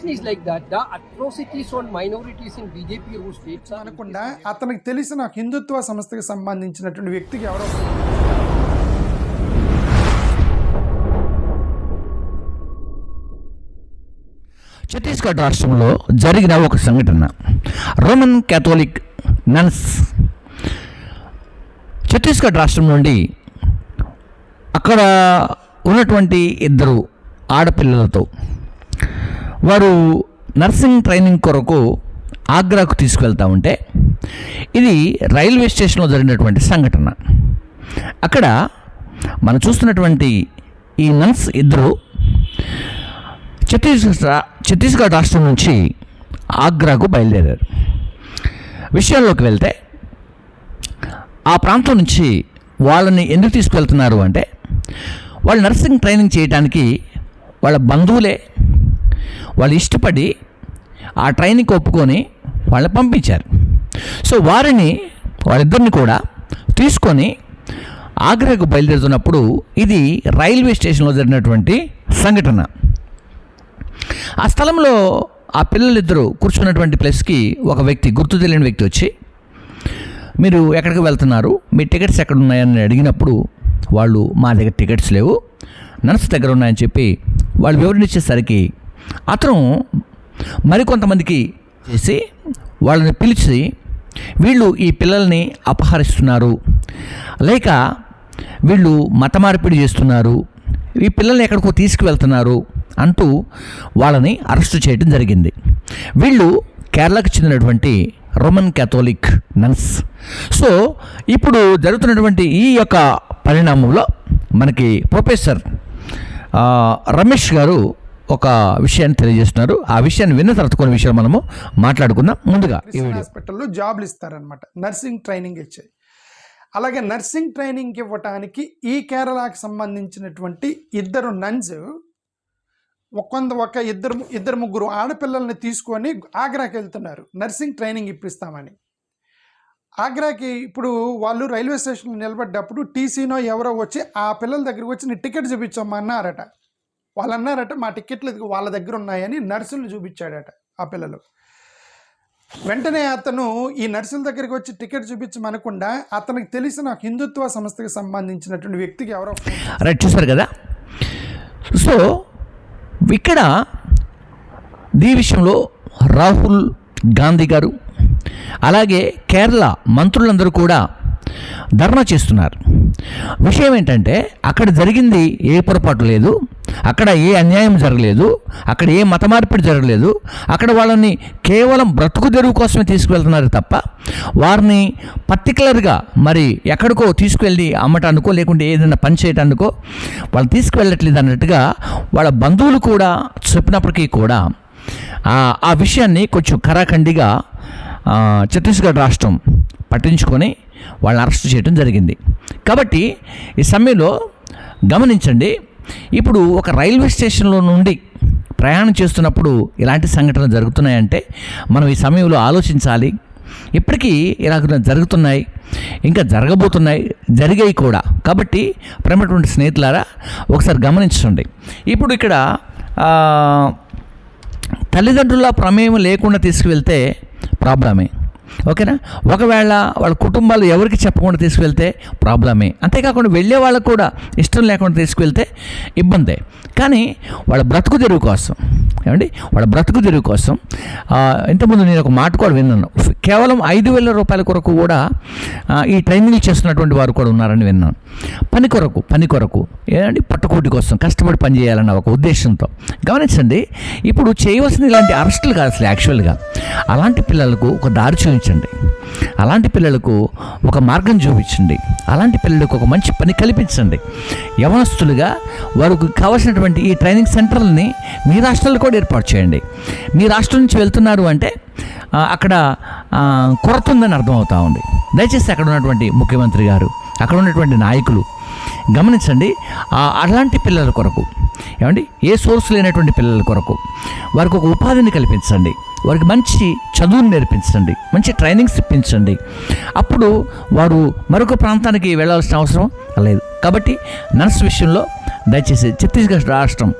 situation is like that. The atrocities on minorities in BJP ruled states are అనకుండా అతనికి తెలిసిన హిందుత్వ సంస్థకి సంబంధించినటువంటి వ్యక్తికి ఎవరో ఛత్తీస్గఢ్ రాష్ట్రంలో జరిగిన ఒక సంఘటన. రోమన్ క్యాథోలిక్ నన్స్ ఛత్తీస్గఢ్ రాష్ట్రం నుండి అక్కడ ఉన్నటువంటి ఇద్దరు ఆడపిల్లలతో వారు నర్సింగ్ ట్రైనింగ్ కొరకు ఆగ్రాకు తీసుకువెళ్తూ ఉంటే ఇది రైల్వే స్టేషన్లో జరిగినటువంటి సంఘటన. అక్కడ మనం చూస్తున్నటువంటి ఈ నన్స్ ఇద్దరు ఛత్తీస్గఢ్ రాష్ట్రం నుంచి ఆగ్రాకు బయలుదేరారు. విషయంలోకి వెళ్తే ఆ ప్రాంతం నుంచి వాళ్ళని ఎందుకు తీసుకువెళ్తున్నారు అంటే వాళ్ళు నర్సింగ్ ట్రైనింగ్ చేయడానికి వాళ్ళ బంధువులే వాళ్ళు ఇష్టపడి ఆ ట్రైనింగ్ ఒప్పుకొని వాళ్ళని పంపించారు. సో వాళ్ళిద్దరిని కూడా తీసుకొని ఆగ్రాకు బయలుదేరుతున్నప్పుడు ఇది రైల్వే స్టేషన్లో జరిగినటువంటి సంఘటన. ఆ స్థలంలో ఆ పిల్లలిద్దరూ కూర్చున్నటువంటి ప్లేస్కి ఒక వ్యక్తి, గుర్తు తెలియని వ్యక్తి వచ్చి, మీరు ఎక్కడికి వెళ్తున్నారు, మీ టికెట్స్ ఎక్కడ ఉన్నాయని అడిగినప్పుడు వాళ్ళు మా దగ్గర టికెట్స్ లేవు, నర్స్ దగ్గర ఉన్నాయని చెప్పి వాళ్ళు వివరించేసరికి అతను మరికొంతమందికి చేసి వాళ్ళని పిలిచి వీళ్ళు ఈ పిల్లల్ని అపహరిస్తున్నారు, లేక వీళ్ళు మత మార్పిడి చేస్తున్నారు, ఈ పిల్లల్ని ఎక్కడికో తీసుకువెళ్తున్నారు అంటూ వాళ్ళని అరెస్టు చేయడం జరిగింది. వీళ్ళు కేరళకు చెందినటువంటి రోమన్ క్యాథోలిక్ నన్స్. సో ఇప్పుడు జరుగుతున్నటువంటి ఈ యొక్క పరిణామంలో మనకి ప్రొఫెసర్ రమేష్ గారు ఒక విషయాన్ని తెలియజేస్తున్నారు. ఆ విషయాన్ని విన్న తర్వాత కొన్ని విషయాలు మనము మాట్లాడుకుందాం. ముందుగా హాస్పిటల్లో జాబ్లు ఇస్తారనమాట, నర్సింగ్ ట్రైనింగ్ ఇచ్చాయి. అలాగే నర్సింగ్ ట్రైనింగ్ ఇవ్వటానికి ఈ కేరళకి సంబంధించినటువంటి ఇద్దరు నన్స్ ఇద్దరు ముగ్గురు ఆడపిల్లల్ని తీసుకొని ఆగ్రాకి వెళ్తున్నారు నర్సింగ్ ట్రైనింగ్ ఇప్పిస్తామని. ఆగ్రాకి ఇప్పుడు వాళ్ళు రైల్వే స్టేషన్లో నిలబడ్డప్పుడు టీసీనో ఎవరో వచ్చి ఆ పిల్లల దగ్గరికి వచ్చి నీ టికెట్ చూపించమ్మా అన్నారట. వాళ్ళు అన్నారట మా టికెట్లు వాళ్ళ దగ్గర ఉన్నాయని నర్సులు చూపించాడట ఆ పిల్లలు. వెంటనే అతను ఈ నర్సుల దగ్గరికి వచ్చి టికెట్ చూపించమనకుండా అతనికి తెలిసిన హిందుత్వ సంస్థకి సంబంధించినటువంటి వ్యక్తికి ఎవరో రైట్ చూసారు కదా. సో ఇక్కడ ఈ విషయంలో రాహుల్ గాంధీ గారు అలాగే కేరళ మంత్రులందరూ కూడా ధర్నా చేస్తున్నారు. విషయం ఏంటంటే అక్కడ జరిగింది ఏ పొరపాటు లేదు, అక్కడ ఏ అన్యాయం జరగలేదు, అక్కడ ఏ మత మార్పిడి జరగలేదు. అక్కడ వాళ్ళని కేవలం బ్రతుకు తెరువు కోసమే తీసుకువెళ్తున్నారు తప్ప వారిని పర్టికులర్గా మరి ఎక్కడికో తీసుకువెళ్ళి అమ్మటానికో లేకుంటే ఏదైనా పని చేయటానికో వాళ్ళు తీసుకువెళ్ళట్లేదు అన్నట్టుగా వాళ్ళ బంధువులు కూడా చెప్పినప్పటికీ కూడా ఆ విషయాన్ని కొంచెం కరాఖండిగా ఛత్తీస్గఢ్ రాష్ట్రం పట్టించుకొని వాళ్ళని అరెస్ట్ చేయడం జరిగింది. కాబట్టి ఈ సమయంలో గమనించండి, ఇప్పుడు ఒక రైల్వే స్టేషన్లో నుండి ప్రయాణం చేస్తున్నప్పుడు ఇలాంటి సంఘటనలు జరుగుతున్నాయంటే మనం ఈ సమయంలో ఆలోచించాలి. ఇప్పటికీ ఇలా జరుగుతున్నాయి, ఇంకా జరగబోతున్నాయి, జరిగాయి కూడా. కాబట్టి ప్రేమటువంటి స్నేహితులారా ఒకసారి గమనించండి. ఇప్పుడు ఇక్కడ తల్లిదండ్రుల ప్రమేయం లేకుండా తీసుకువెళ్తే ప్రాబ్లమే, ఓకేనా. ఒకవేళ వాళ్ళ కుటుంబాలు ఎవరికి చెప్పకుండా తీసుకువెళ్తే ప్రాబ్లమే. అంతేకాకుండా వెళ్ళే వాళ్ళకు కూడా ఇష్టం లేకుండా తీసుకువెళ్తే ఇబ్బందే. కానీ వాళ్ళ బ్రతుకు తెరువు కోసం వాళ్ళ బ్రతుకు తెరువు కోసం ఇంతకుముందు నేను ఒక మాట కూడా విన్నాను. కేవలం 5,000 రూపాయల కొరకు కూడా ఈ ట్రైనింగ్ చేస్తున్నటువంటి వారు కూడా ఉన్నారని విన్నాను. పని కొరకు పట్టుకోటి కోసం కష్టపడి పని చేయాలన్న ఒక ఉద్దేశంతో. గమనించండి, ఇప్పుడు చేయవలసిన ఇలాంటి అరెస్టులు కాదు అసలు. యాక్చువల్గా అలాంటి పిల్లలకు ఒక దారి చూపించండి, అలాంటి పిల్లలకు ఒక మార్గం చూపించండి, అలాంటి పిల్లలకు ఒక మంచి పని కల్పించండి. యవనస్తులుగా వారికి కావాల్సినటువంటి ఈ ట్రైనింగ్ సెంటర్లని మీ రాష్ట్రాల్లో కూడా ఏర్పాటు చేయండి. మీ రాష్ట్రం నుంచి వెళ్తున్నారు అంటే అక్కడ కొరత ఉందని అర్థమవుతా ఉంది. దయచేసి అక్కడ ఉన్నటువంటి ముఖ్యమంత్రి గారు, అక్కడ ఉన్నటువంటి నాయకులు గమనించండి. అలాంటి పిల్లల కొరకు ఏ సోర్స్ లేనటువంటి పిల్లల కొరకు వారికి ఒక ఉపాధిని కల్పించండి, వారికి మంచి చదువుని నేర్పించండి, మంచి ట్రైనింగ్స్ ఇప్పించండి. అప్పుడు వారు మరొక ప్రాంతానికి వెళ్ళాల్సిన అవసరం లేదు. కాబట్టి నర్స్ విషయంలో దయచేసి ఛత్తీస్గఢ్ రాష్ట్రం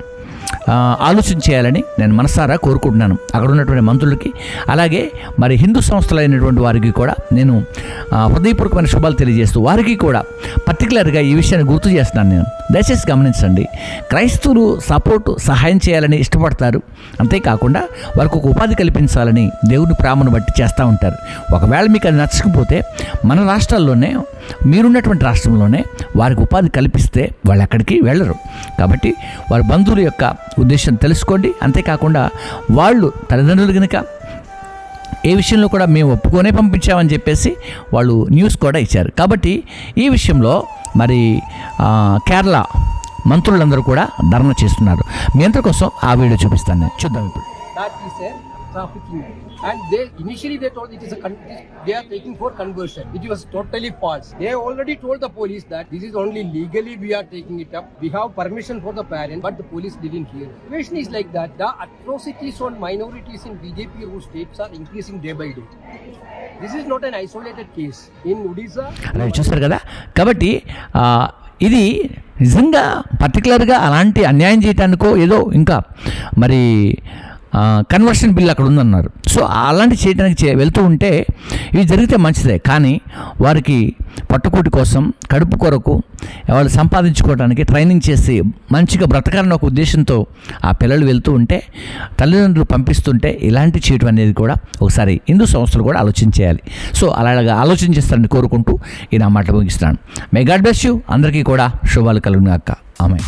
ఆలోచన చేయాలని నేను మనసారా కోరుకుంటున్నాను. అక్కడ ఉన్నటువంటి మంత్రులకి, అలాగే మరి హిందూ సంస్థలైనటువంటి వారికి కూడా నేను హృదయపూర్వకమైన శుభాలు తెలియజేస్తూ వారికి కూడా పర్టికులర్గా ఈ విషయాన్ని గుర్తు చేస్తున్నాను. నేను దయచేసి గమనించండి, క్రైస్తవులు సహాయం చేయాలని ఇష్టపడతారు. అంతేకాకుండా వారికి ఒక ఉపాధి కల్పించాలని దేవుని ప్రేమను బట్టి చేస్తూ ఉంటారు. ఒకవేళ మీకు అది నచ్చకపోతే మన రాష్ట్రాల్లోనే, మీరున్నటువంటి రాష్ట్రంలోనే వారికి ఉపాధి కల్పిస్తే వాళ్ళు ఎక్కడికి వెళ్ళరు. కాబట్టి వారి బంధువుల యొక్క ఉద్దేశం తెలుసుకోండి. అంతేకాకుండా వాళ్ళు తల్లిదండ్రులు కనుక ఏ విషయంలో కూడా మేము ఒప్పుకొనే పంపించామని చెప్పేసి వాళ్ళు న్యూస్ కూడా ఇచ్చారు. కాబట్టి ఈ విషయంలో మరి కేరళ మంత్రులందరూ కూడా ధర్నా చేస్తున్నారు. మీ అందరి కోసం ఆ వీడియో చూపిస్తాను నేను. చూద్దాం ఇప్పుడు. That is a trafficking, and initially they told it is they are taking for conversion. It was totally false. They already told the police that this is only legally we are taking it up. We have permission for the parents, but the police didn't hear. The situation is like that. The atrocities on minorities in BJP ruled states are increasing day by day. This is not an isolated case. In Odisha, చూస్తారు కదా. కాబట్టి ఇది నిజంగా పర్టికులర్గా అలాంటి అన్యాయం చేయటానికో ఏదో ఇంకా మరి కన్వర్షన్ బిల్ అక్కడ ఉందన్నారు. సో అలాంటి చేయడానికి వెళ్తూ ఉంటే ఇవి జరిగితే మంచిదే. కానీ వారికి పట్టుకోటి కోసం, కడుపు కొరకు వాళ్ళు సంపాదించుకోవడానికి ట్రైనింగ్ చేసి మంచిగా బ్రతకాలని ఒక ఉద్దేశంతో ఆ పిల్లలు వెళ్తూ ఉంటే, తల్లిదండ్రులు పంపిస్తుంటే ఇలాంటి చేయడం అనేది కూడా ఒకసారి హిందూ సంస్థలు కూడా ఆలోచించేయాలి. సో అలాగా ఆలోచించేస్తారని కోరుకుంటూ ఈ నా మాటలు ముగిస్తున్నాను. May God bless you. అందరికీ కూడా శుభాలు కలుగును గాక. ఆమేన్.